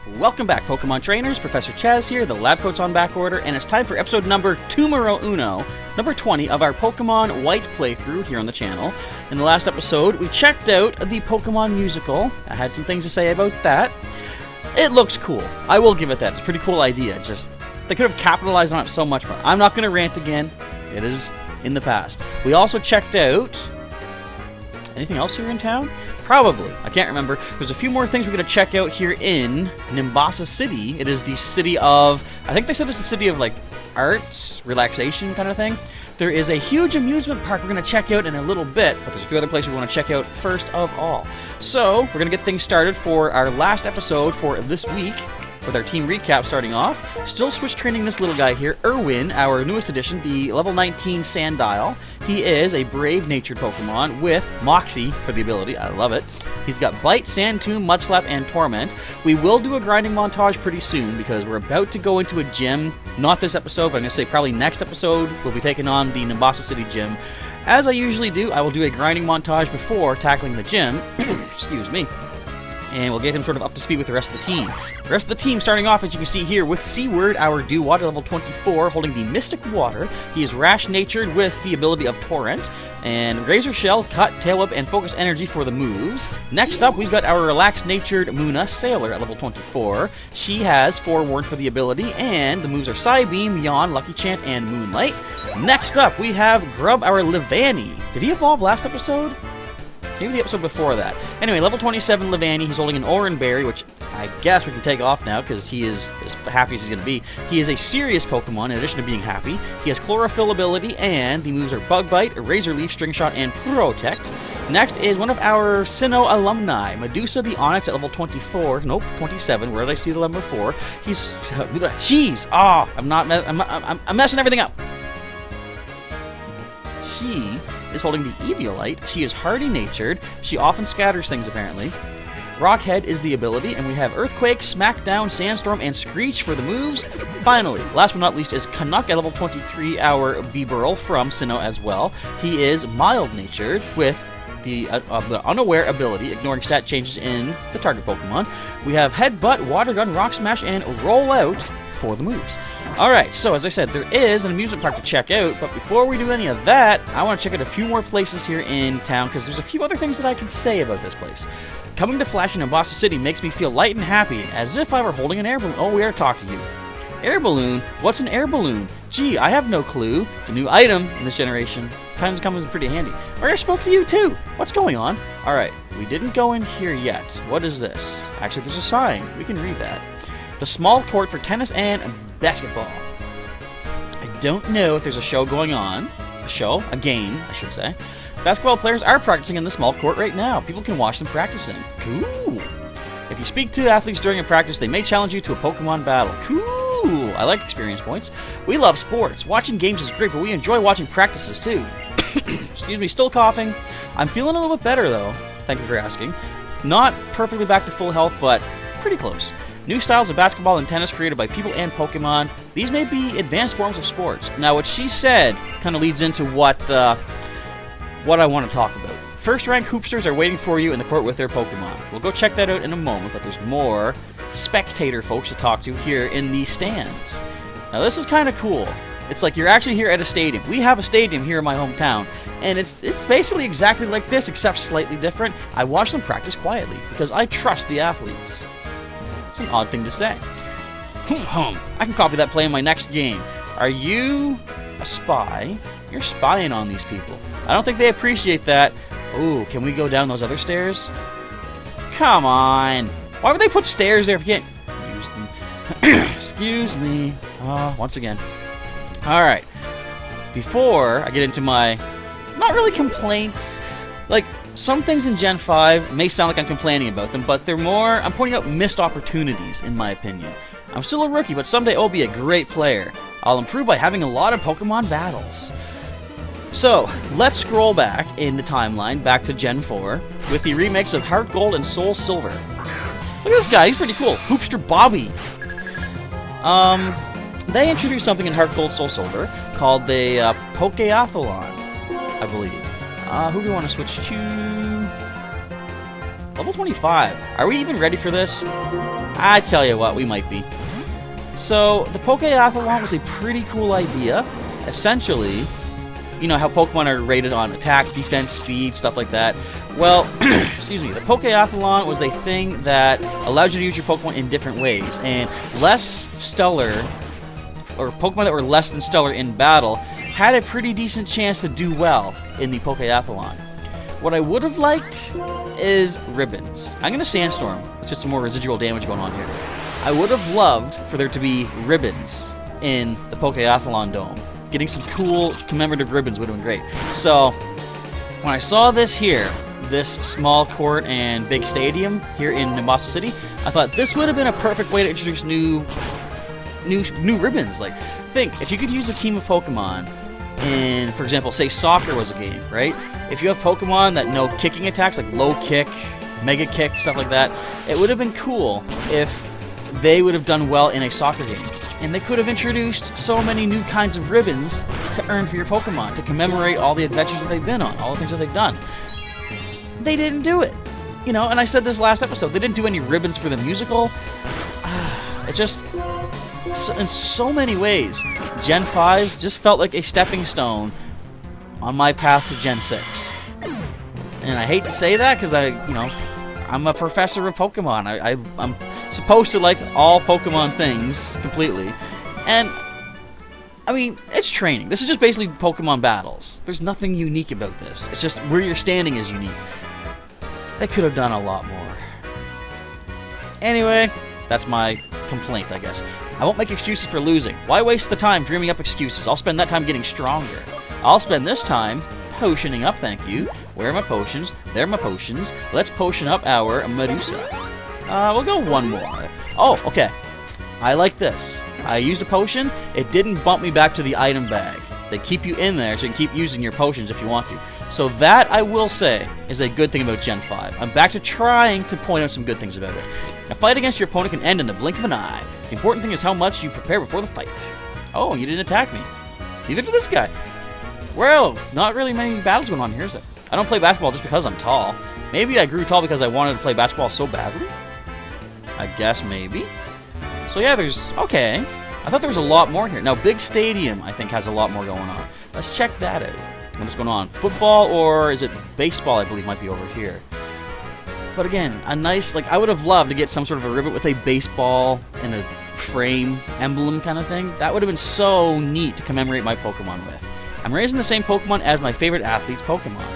Welcome back, Pokemon Trainers. Professor Chaz here, the lab coat's on back order, and it's time for episode number number 20 of our Pokemon White playthrough here on the channel. In the last episode, we checked out the Pokemon musical. I had some things to say about that. It looks cool. I will give it that. It's a pretty cool idea. Just, they could have capitalized on it so much more. I'm not going to rant again. It is in the past. We also checked out... anything else here in town? Probably. I can't remember. There's a few more things we're going to check out here in Nimbasa City. It is the city of... I think they said it's the city of, like, arts, relaxation kind of thing. There is a huge amusement park we're going to check out in a little bit, but there's a few other places we want to check out first of all. So, we're going to get things started for our last episode for this week, with our team recap starting off. Still switch training this little guy here, Irwin, our newest addition, the level 19 Sandile. He is a brave-natured Pokemon with Moxie for the ability. I love it. He's got Bite, Sand Tomb, Mud Slap, and Torment. We will do a grinding montage pretty soon because we're about to go into a gym. Not this episode, but I'm going to say probably next episode we'll be taking on the Nimbasa City gym. As I usually do, I will do a grinding montage before tackling the gym. Excuse me. And we'll get him sort of up to speed with the rest of the team. The rest of the team starting off, as you can see here, with Seaward, our Dewwater, level 24, holding the Mystic Water. He is rash-natured with the ability of Torrent. And Razor Shell, Cut, Tail Whip, and Focus Energy for the moves. Next up, we've got our relaxed-natured Munna, Sailor, at level 24. She has Forewarned for the ability, and the moves are Psybeam, Yawn, Lucky Chant, and Moonlight. Next up, we have Grub, our Livani. Did he evolve last episode? Maybe the episode before that. Anyway, level 27 Livani, he's holding an Oran Berry, which I guess we can take off now because he is as happy as he's going to be. He is a serious Pokemon in addition to being happy. He has Chlorophyll ability, and the moves are Bug Bite, Razor Leaf, String Shot, and Protect. Next is one of our Sinnoh alumni, Medusa the Onyx at level 24. Nope, 27. Where did I see the number 4? He's... Jeez! Ah! I'm messing everything up! She is holding the Eviolite. She is hardy-natured. She often scatters things, apparently. Rockhead is the ability, and we have Earthquake, Smackdown, Sandstorm, and Screech for the moves. Finally, last but not least, is Canuck at level 23, our Beeburl from Sinnoh as well. He is mild-natured with the Unaware ability, ignoring stat changes in the target Pokemon. We have Headbutt, Water Gun, Rock Smash, and Roll Out for the moves. Alright, so as I said, there is an amusement park to check out, but before we do any of that, I want to check out a few more places here in town, because there's a few other things that I can say about this place. Coming to Flash in Nimbasa City makes me feel light and happy, as if I were holding an air balloon. Oh, we are talking to you. Air balloon? What's an air balloon? Gee, I have no clue. It's a new item in this generation. Kind of comes pretty handy. Or I spoke to you too. What's going on? Alright, we didn't go in here yet. What is this? Actually, there's a sign. We can read that. The small court for tennis and basketball. I don't know if there's a show going on. A game, I should say. Basketball players are practicing in the small court right now. People can watch them practicing. Cool. If you speak to athletes during a practice, they may challenge you to a Pokemon battle. Cool. I like experience points. We love sports. Watching games is great, but we enjoy watching practices too. Excuse me, still coughing. I'm feeling a little bit better though. Thank you for asking. Not perfectly back to full health, but pretty close. New styles of basketball and tennis created by people and Pokemon. These may be advanced forms of sports. Now, what she said kind of leads into what I want to talk about. First-rank hoopsters are waiting for you in the court with their Pokemon. We'll go check that out in a moment, but there's more spectator folks to talk to here in the stands. Now, this is kind of cool. It's like you're actually here at a stadium. We have a stadium here in my hometown, and it's basically exactly like this, except slightly different. I watch them practice quietly because I trust the athletes. It's an odd thing to say. I can copy that play in my next game. Are you a spy? You're spying on these people. I don't think they appreciate that. Ooh, can we go down those other stairs? Come on. Why would they put stairs there if you can't use them? Excuse me. Once again. Alright. Before I get into my, not really complaints, like, some things in Gen 5 may sound like I'm complaining about them, but they're more, I'm pointing out missed opportunities, in my opinion. I'm still a rookie, but someday I'll be a great player. I'll improve by having a lot of Pokemon battles. So, let's scroll back in the timeline, back to Gen 4, with the remakes of Heart Gold and Soul Silver. Look at this guy, he's pretty cool. Hoopster Bobby. They introduced something in Heart Gold, Soul Silver called the Pokeathlon, I believe. Who do we want to switch to? Level 25. Are we even ready for this? I tell you what, we might be. So, the Pokeathlon was a pretty cool idea. Essentially, you know how Pokemon are rated on attack, defense, speed, stuff like that. Well, excuse me, the Pokeathlon was a thing that allowed you to use your Pokemon in different ways. And less stellar, or Pokemon that were less than stellar in battle, had a pretty decent chance to do well in the Pokeathlon. What I would have liked is ribbons. I'm going to Sandstorm. Let's get some more residual damage going on here. I would have loved for there to be ribbons in the Pokeathlon Dome. Getting some cool commemorative ribbons would have been great. So, when I saw this here, this small court and big stadium here in Nimbasa City, I thought this would have been a perfect way to introduce new ribbons. Like, think, if you could use a team of Pokemon in, for example, say soccer was a game, right? If you have Pokemon that know kicking attacks, like low kick, mega kick, stuff like that, it would have been cool if they would have done well in a soccer game. And they could have introduced so many new kinds of ribbons to earn for your Pokemon, to commemorate all the adventures that they've been on, all the things that they've done. They didn't do it. You know, and I said this last episode, they didn't do any ribbons for the musical. It just, in so many ways, Gen 5 just felt like a stepping stone on my path to Gen 6. And I hate to say that because I'm a professor of Pokemon. I'm supposed to like all Pokemon things completely. And, I mean, it's training. This is just basically Pokemon battles. There's nothing unique about this. It's just where you're standing is unique. They could have done a lot more. Anyway, that's my complaint, I guess. I won't make excuses for losing. Why waste the time dreaming up excuses? I'll spend that time getting stronger. I'll spend this time potioning up, thank you. Where are my potions? There are my potions. Let's potion up our Medusa. We'll go one more. Oh, okay. I like this. I used a potion. It didn't bump me back to the item bag. They keep you in there so you can keep using your potions if you want to. So that, I will say, is a good thing about Gen 5. I'm back to trying to point out some good things about it. A fight against your opponent can end in the blink of an eye. The important thing is how much you prepare before the fight. Oh, you didn't attack me. Neither did this guy. Well, not really many battles going on here, is there? I don't play basketball just because I'm tall. Maybe I grew tall because I wanted to play basketball so badly? I guess maybe. So yeah, okay. I thought there was a lot more here. Now, Big Stadium, I think, has a lot more going on. Let's check that out. What's going on? Football, or is it baseball, I believe, might be over here. But again, a nice, I would have loved to get some sort of a ribbon with a baseball and a frame emblem kind of thing. That would have been so neat to commemorate my Pokemon with. I'm raising the same Pokemon as my favorite athlete's Pokemon.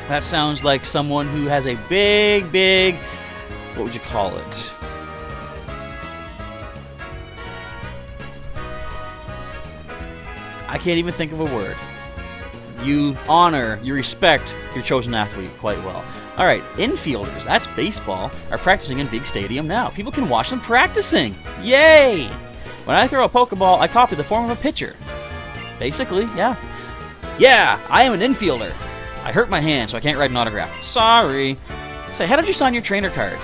That sounds like someone who has a big, what would you call it? I can't even think of a word. You honor, you respect your chosen athlete quite well. Alright, infielders, that's baseball, are practicing in Big Stadium now. People can watch them practicing. Yay! When I throw a Pokeball, I copy the form of a pitcher. Basically, yeah. Yeah, I am an infielder. I hurt my hand, so I can't write an autograph. Sorry. Say, how did you sign your trainer card?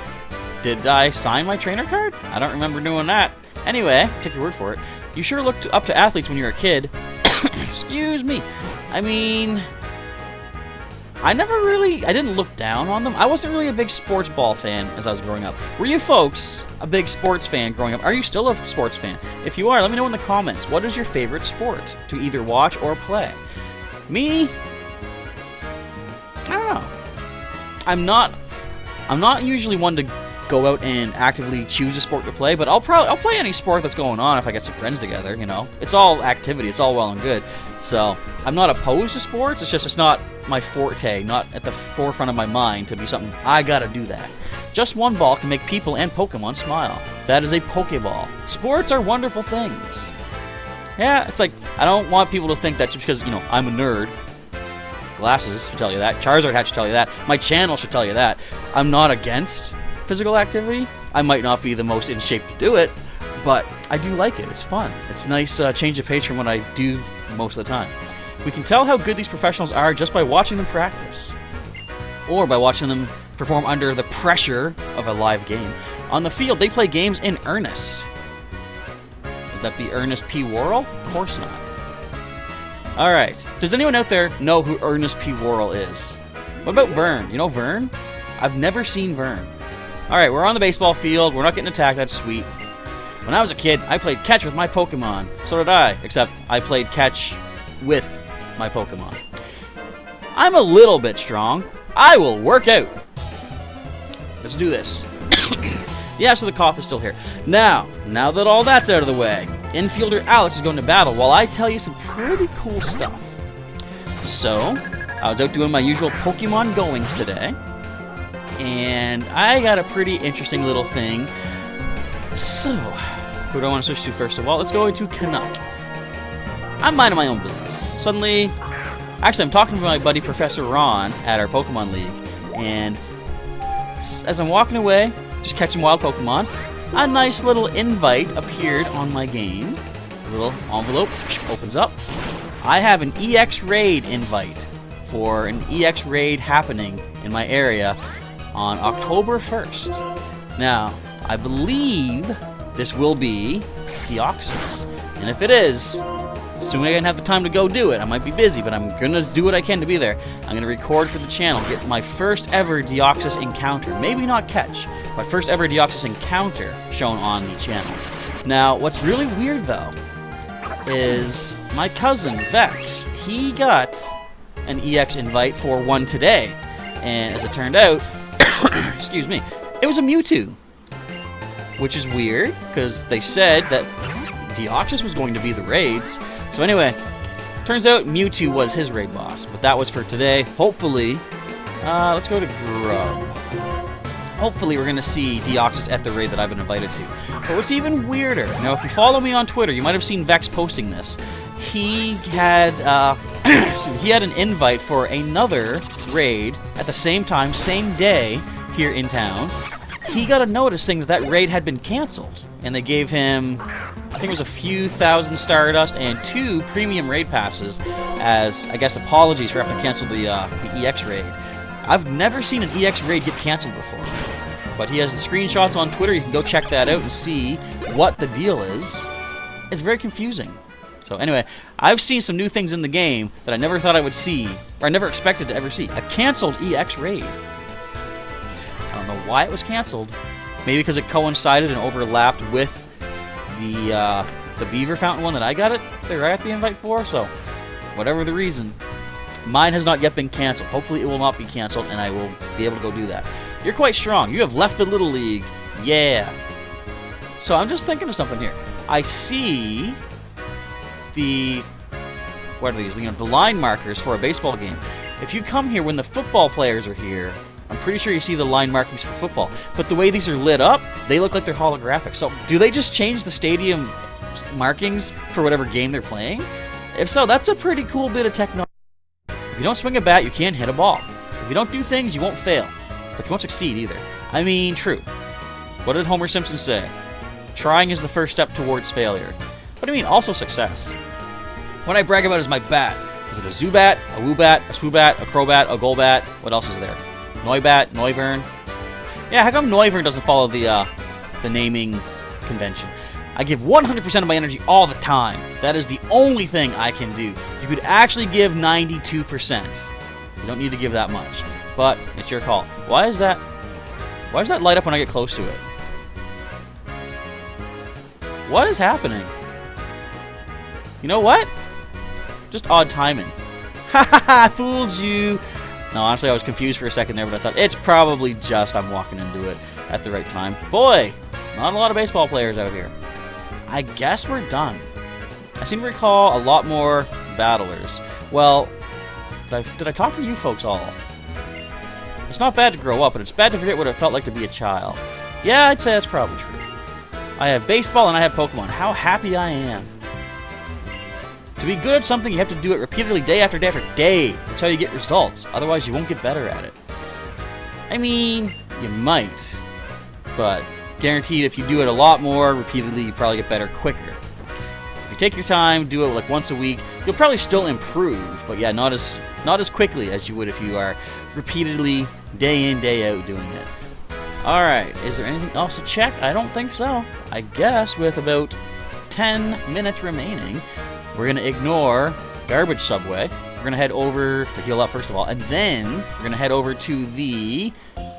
Did I sign my trainer card? I don't remember doing that. Anyway, take your word for it. You sure looked up to athletes when you were a kid. Excuse me. I mean, I didn't look down on them. I wasn't really a big sports ball fan as I was growing up. Were you folks a big sports fan growing up? Are you still a sports fan? If you are, let me know in the comments. What is your favorite sport to either watch or play? Me? I don't know. I'm not usually one to go out and actively choose a sport to play, but I'll play any sport that's going on if I get some friends together, you know. It's all activity, it's all well and good. So, I'm not opposed to sports, it's not my forte, not at the forefront of my mind to be something, I gotta do that. Just one ball can make people and Pokemon smile. That is a Pokeball. Sports are wonderful things. Yeah, it's like, I don't want people to think that just because, I'm a nerd. Glasses should tell you that. Charizard hat should tell you that. My channel should tell you that. I'm not against physical activity. I might not be the most in shape to do it, but I do like it. It's fun. It's nice change of pace from what I do most of the time. We can tell how good these professionals are just by watching them practice, or by watching them perform under the pressure of a live game. On the field, they play games in earnest. Would that be Ernest P. Worrell? Of course not. Alright, does anyone out there know who Ernest P. Worrell is? What about Vern? You know Vern? I've never seen Vern. Alright, we're on the baseball field. We're not getting attacked. That's sweet. When I was a kid, I played catch with my Pokemon. So did I. Except I played catch with my Pokemon. I'm a little bit strong. I will work out. Let's do this. Yeah, so the cough is still here. Now that all that's out of the way, infielder Alex is going to battle while I tell you some pretty cool stuff. So, I was out doing my usual Pokemon goings today, and I got a pretty interesting little thing. So, who do I want to switch to first of all? Let's go into Canuck. I'm minding my own business. Suddenly, actually I'm talking to my buddy Professor Ron at our Pokemon League, and as I'm walking away, just catching wild Pokemon, a nice little invite appeared on my game. A little envelope opens up. I have an EX Raid invite for an EX Raid happening in my area on October 1st. Now, I believe this will be Deoxys. And if it is, soon I can have the time to go do it. I might be busy, but I'm going to do what I can to be there. I'm going to record for the channel, get my first ever Deoxys encounter. Maybe not catch. My first ever Deoxys encounter shown on the channel. Now, what's really weird, though, is my cousin, Vex, he got an EX invite for one today. And as it turned out, excuse me, it was a Mewtwo. Which is weird, because they said that Deoxys was going to be the raids. So anyway, turns out Mewtwo was his raid boss. But that was for today. Hopefully, let's go to Grub. Hopefully we're going to see Deoxys at the raid that I've been invited to. But what's even weirder, now if you follow me on Twitter, you might have seen Vex posting this. He had, he had an invite for another raid at the same time, same day, here in town. He got a notice saying that that raid had been canceled. And they gave him, I think it was a few thousand Stardust and 2 premium raid passes as, I guess, apologies for having to cancel the EX raid. I've never seen an EX raid get canceled before. But he has the screenshots on Twitter. You can go check that out and see what the deal is. It's very confusing. So anyway, I've seen some new things in the game that I never thought I would see, or I never expected to ever see. A canceled EX raid. I don't know why it was canceled. Maybe because it coincided and overlapped with the Beaver Fountain one that I got the invite for. So whatever the reason, mine has not yet been canceled. Hopefully it will not be canceled and I will be able to go do that. You're quite strong. You have left the Little League. Yeah. So I'm just thinking of something here. I see the, what are these? You know, the line markers for a baseball game. If you come here when the football players are here, I'm pretty sure you see the line markings for football. But the way these are lit up, they look like they're holographic. So do they just change the stadium markings for whatever game they're playing? If so, that's a pretty cool bit of technology. If you don't swing a bat, you can't hit a ball. If you don't do things, you won't fail. But you won't succeed either. I mean, true. What did Homer Simpson say? Trying is the first step towards failure. What do you mean, also success? What I brag about is my bat. Is it a Zubat, a Woobat, a Swoobat, a Crobat, a Golbat? What else is there? Noibat, Noivern. Yeah, how come Noivern doesn't follow the naming convention? I give 100% of my energy all the time. That is the only thing I can do. You could actually give 92%. You don't need to give that much. But it's your call. Why does that light up when I get close to it? What is happening? You know what? Just odd timing. Ha ha ha! I fooled you! No, honestly, I was confused for a second there, but I thought it's probably just I'm walking into it at the right time. Boy, not a lot of baseball players out here. I guess we're done. I seem to recall a lot more battlers. Well, did I talk to you folks all? It's not bad to grow up, but it's bad to forget what it felt like to be a child. Yeah, I'd say that's probably true. I have baseball and I have Pokemon. How happy I am. To be good at something, you have to do it repeatedly day after day after day. That's how you get results. Otherwise, you won't get better at it. I mean, you might. But guaranteed, if you do it a lot more repeatedly, you probably get better quicker. If you take your time, do it like once a week, you'll probably still improve. But yeah, not as quickly as you would if you are repeatedly, day in, day out doing it. Alright, is there anything else to check? I don't think so. I guess with about 10 minutes remaining, we're going to ignore Garbage Subway. We're going to head over to heal up first of all, and then we're going to head over to the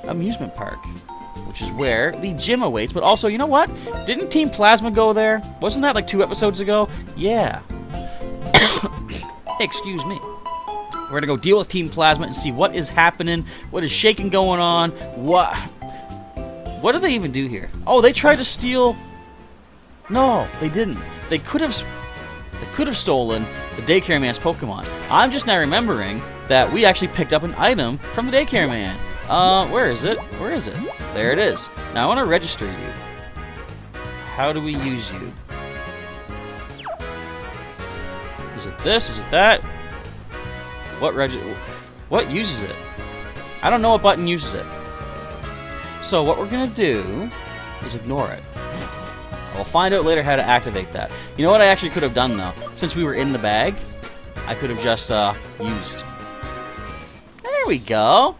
amusement park. which is where the gym awaits. But also, you know what? Didn't Team Plasma go there? Wasn't that like 2 episodes ago? Yeah. Excuse me. We're gonna go deal with Team Plasma and see what is happening, what is shaking going on, what did they even do here? Oh, they tried to steal... No, they didn't. They could have stolen the Daycare Man's Pokemon. I'm just now remembering that we actually picked up an item from the Daycare Man. Where is it? Where is it? There it is. Now I want to register you. How do we use you? Is it this? Is it that? What uses it? I don't know what button uses it. So what we're gonna do is ignore it. I'll find out later how to activate that. You know what I actually could have done though? Since we were in the bag, I could have just used. There we go.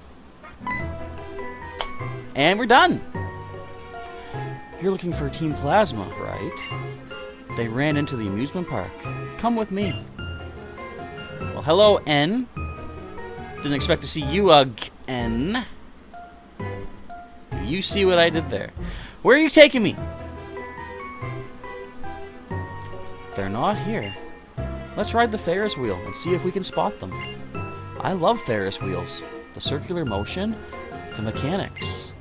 And we're done. You're looking for Team Plasma, right? They ran into the amusement park. Come with me. Well, hello, N. Didn't expect to see you again. Do you see what I did there? Where are you taking me? They're not here. Let's ride the Ferris wheel and see if we can spot them. I love Ferris wheels. The circular motion, the mechanics.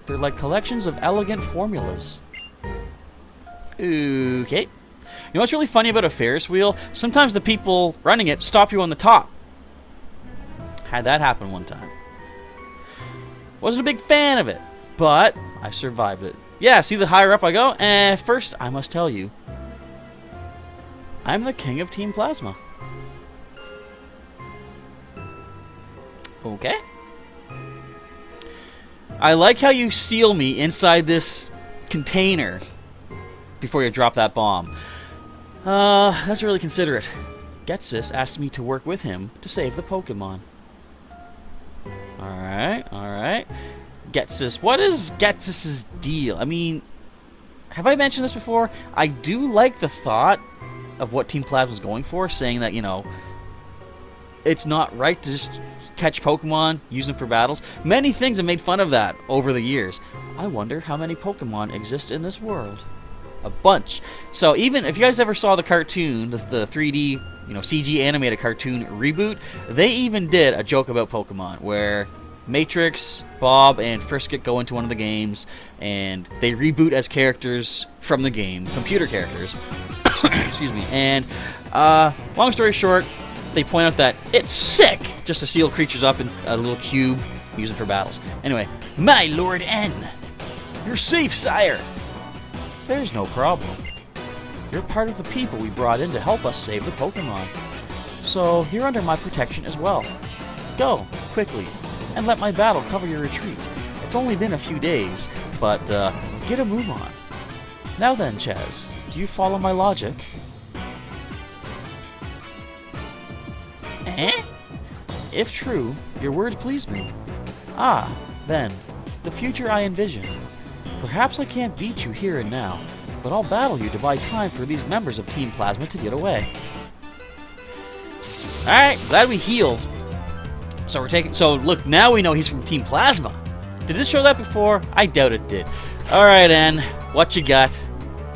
They're like collections of elegant formulas. Okay. You know what's really funny about a Ferris wheel? Sometimes the people running it stop you on the top. Had that happen one time. Wasn't a big fan of it, but I survived it. Yeah, see the higher up I go? First, I must tell you, I'm the king of Team Plasma. Okay. I like how you seal me inside this container before you drop that bomb. That's really considerate. Getsis asked me to work with him to save the Pokemon. Alright, alright. Getsis. What is Getsis's deal? I mean, have I mentioned this before? I do like the thought of what Team Plasma's going for, saying that, you know, it's not right to just catch Pokemon, use them for battles. Many things have made fun of that over the years. I wonder how many Pokemon exist in this world. A bunch. So even if you guys ever saw the cartoon, the 3D, you know, CG animated cartoon reboot, they even did a joke about Pokemon where Matrix, Bob, and Frisket go into one of the games and they reboot as characters from the game, computer characters. Excuse me. And long story short, they point out that it's sick just to seal creatures up in a little cube, use it for battles. Anyway, my Lord N, you're safe, sire. There's no problem. You're part of the people we brought in to help us save the Pokemon. So you're under my protection as well. Go, quickly, and let my battle cover your retreat. It's only been a few days, but get a move on. Now then, Chaz, do you follow my logic? Eh? If true, your words please me. Ah, then, the future I envision. Perhaps I can't beat you here and now, but I'll battle you to buy time for these members of Team Plasma to get away. Alright, glad we healed. So look, now we know he's from Team Plasma. Did this show that before? I doubt it did. Alright, N, what you got?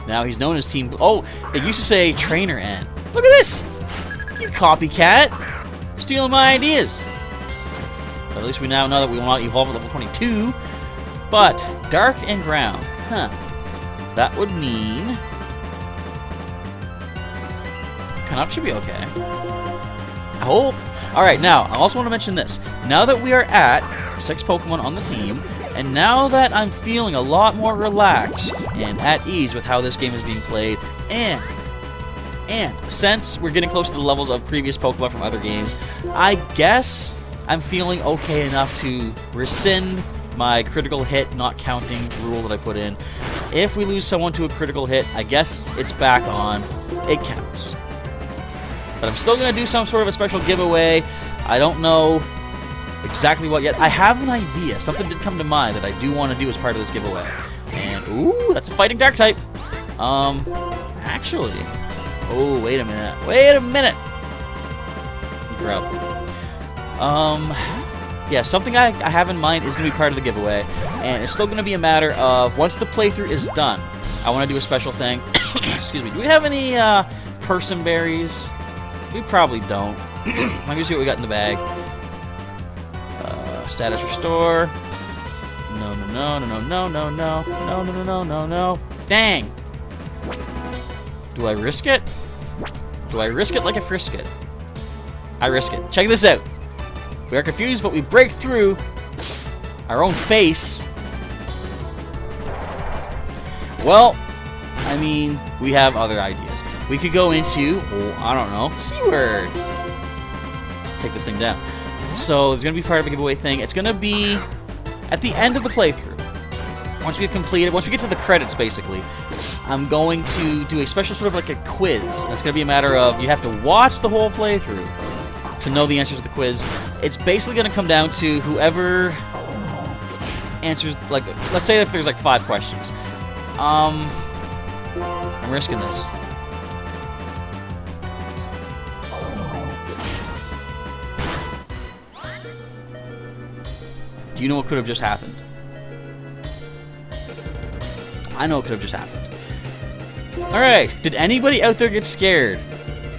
Now he's known as Team... Oh, it used to say Trainer N. Look at this! You copycat! Stealing my ideas. But at least we now know that we will not evolve at level 22. But, dark and ground. Huh. That would mean... Canuck should be okay. I hope. Alright, now, I also want to mention this. Now that we are at 6 Pokemon on the team, and now that I'm feeling a lot more relaxed and at ease with how this game is being played, and since we're getting close to the levels of previous Pokemon from other games, I guess I'm feeling okay enough to rescind my critical hit not counting rule that I put in. If we lose someone to a critical hit, I guess it's back on. It counts. But I'm still going to do some sort of a special giveaway. I don't know exactly what yet. I have an idea. Something did come to mind that I do want to do as part of this giveaway. And, ooh, that's a fighting dark type. Actually... Oh, wait a minute. Wait a minute! Grub. yeah, something I have in mind is going to be part of the giveaway, and it's still going to be a matter of once the playthrough is done, I want to do a special thing. Excuse me. Do we have any person berries? We probably don't. Let me see what we got in the bag. Status restore. No. Dang. Do I risk it? Do I risk it like I frisk it? I risk it. Check this out. We are confused, but we break through our own face. Well, I mean, we have other ideas. We could go into, I don't know, C-word. Take this thing down. So it's going to be part of a giveaway thing. It's going to be at the end of the playthrough. Once we get to the credits, basically, I'm going to do a special sort of like a quiz. And it's going to be a matter of you have to watch the whole playthrough to know the answers to the quiz. It's basically going to come down to whoever answers, like, let's say if there's like 5 questions. I'm risking this. Do you know what could have just happened? I know what could have just happened. Alright, did anybody out there get scared?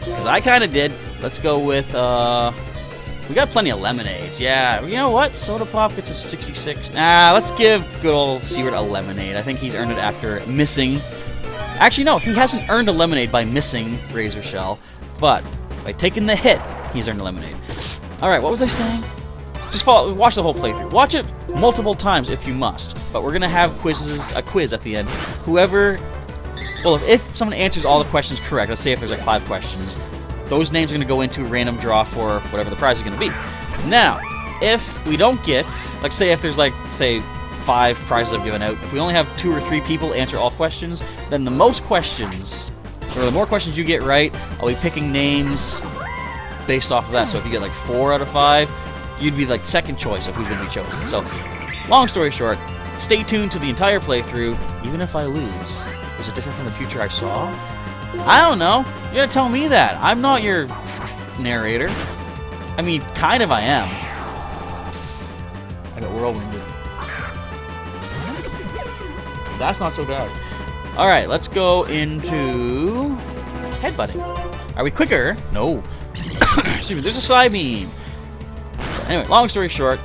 Because I kind of did. Let's go with, we got plenty of lemonades. Yeah, you know what? Soda Pop gets a 66. Nah, let's give good old Seward a lemonade. I think he's earned it after missing. Actually, no, he hasn't earned a lemonade by missing Razor Shell. But by taking the hit, he's earned a lemonade. Alright, what was I saying? Just watch the whole playthrough. Watch it multiple times if you must. But we're gonna have a quiz at the end. Whoever, well, if someone answers all the questions correct, let's say if there's like 5 questions, those names are gonna go into a random draw for whatever the prize is gonna be. Now, if we don't get, like, say if there's like, say, 5 prizes I've given out, if we only have 2 or 3 people answer all questions, then the most questions, or the more questions you get right, I'll be picking names based off of that. So if you get like 4 out of 5, you'd be like second choice of who's going to be chosen. So, long story short, stay tuned to the entire playthrough. Even if I lose, is it different from the future I saw? I don't know. You gotta tell me that. I'm not your narrator. I mean, kind of I am. I got whirlwinded. That's not so bad. Alright, let's go into headbutting. Are we quicker? No. Excuse me, there's a side beam. Anyway, long story short,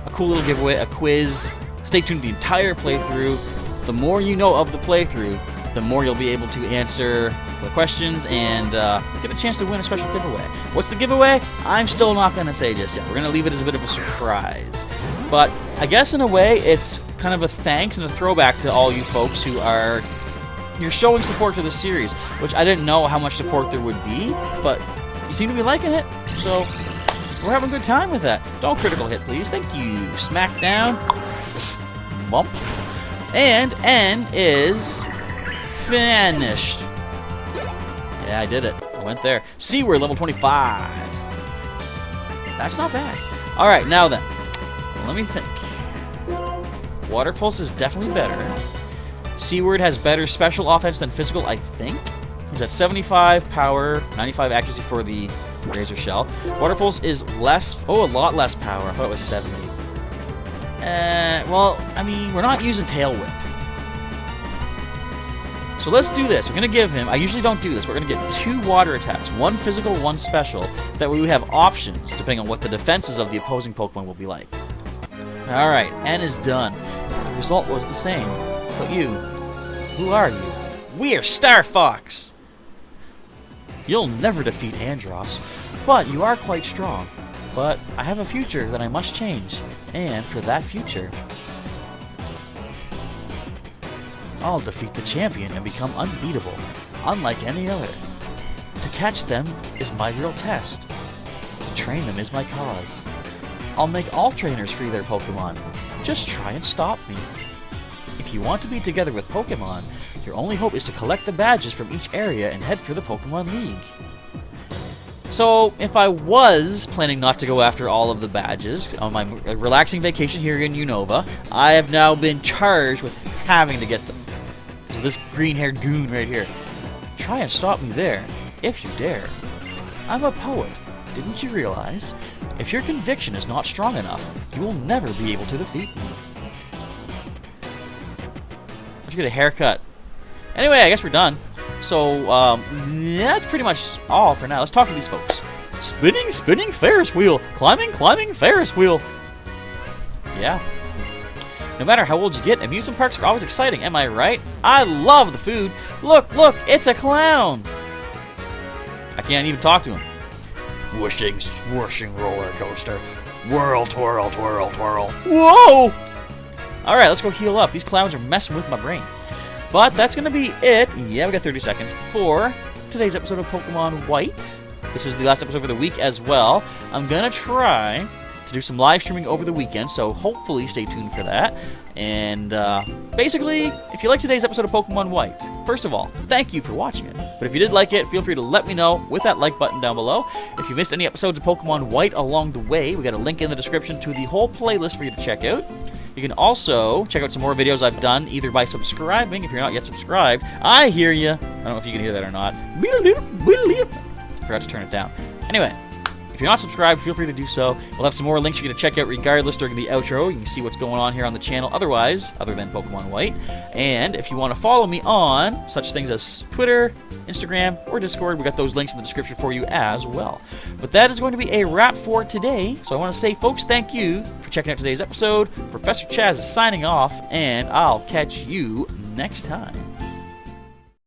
a cool little giveaway, a quiz. Stay tuned to the entire playthrough. The more you know of the playthrough, the more you'll be able to answer the questions and get a chance to win a special giveaway. What's the giveaway? I'm still not going to say just yet. We're going to leave it as a bit of a surprise. But I guess in a way, it's kind of a thanks and a throwback to all you folks who are showing support to the series, which I didn't know how much support there would be, but you seem to be liking it, so we're having a good time with that. Don't critical hit, please. Thank you. Smack down. Bump. And N is finished. Yeah, I did it. I went there. See, we're level 25. That's not bad. Alright, now then. Let me think. Water Pulse is definitely better. Seaward has better special offense than physical, I think. He's at 75 power, 95 accuracy for the Razor Shell. Water Pulse is less, a lot less power. I thought it was 70. Well, I mean, we're not using Tail Whip. So let's do this. We're going to give him, I usually don't do this, we're going to get 2 water attacks, 1 physical, 1 special. That way we have options depending on what the defenses of the opposing Pokemon will be like. Alright, N is done. The result was the same. But you, who are you? We're Star Fox! You'll never defeat Andros, but you are quite strong. But I have a future that I must change, and for that future, I'll defeat the champion and become unbeatable, unlike any other. To catch them is my real test. To train them is my cause. I'll make all trainers free their Pokemon. Just try and stop me. If you want to be together with Pokemon, your only hope is to collect the badges from each area and head for the Pokemon League. So, if I was planning not to go after all of the badges on my relaxing vacation here in Unova, I have now been charged with having to get them. So this green-haired goon right here. Try and stop me there, if you dare. I'm a poet, didn't you realize? If your conviction is not strong enough, you will never be able to defeat me. Let's get a haircut. Anyway, I guess we're done. So, that's pretty much all for now. Let's talk to these folks. Spinning, spinning Ferris wheel. Climbing, climbing Ferris wheel. Yeah. No matter how old you get, amusement parks are always exciting, am I right? I love the food. Look, look, it's a clown. I can't even talk to him. Whooshing, swooshing roller coaster. Whirl, twirl, twirl, twirl. Whoa! Alright, let's go heal up. These clowns are messing with my brain. But that's going to be it. Yeah, we got 30 seconds for today's episode of Pokemon White. This is the last episode for the week as well. I'm going to try to do some live streaming over the weekend, so hopefully stay tuned for that. And basically, if you like today's episode of Pokemon White, first of all, thank you for watching it. But if you did like it, feel free to let me know with that like button down below. If you missed any episodes of Pokemon White along the way, we got a link in the description to the whole playlist for you to check out. You can also check out some more videos I've done, either by subscribing, if you're not yet subscribed. I hear you. I don't know if you can hear that or not. Forgot to turn it down. Anyway, if you're not subscribed, feel free to do so. We'll have some more links for you to check out regardless during the outro. You can see what's going on here on the channel otherwise, other than Pokemon White. And if you want to follow me on such things as Twitter, Instagram, or Discord, we got those links in the description for you as well. But that is going to be a wrap for today. So I want to say, folks, thank you for checking out today's episode. Professor Chaz is signing off, and I'll catch you next time.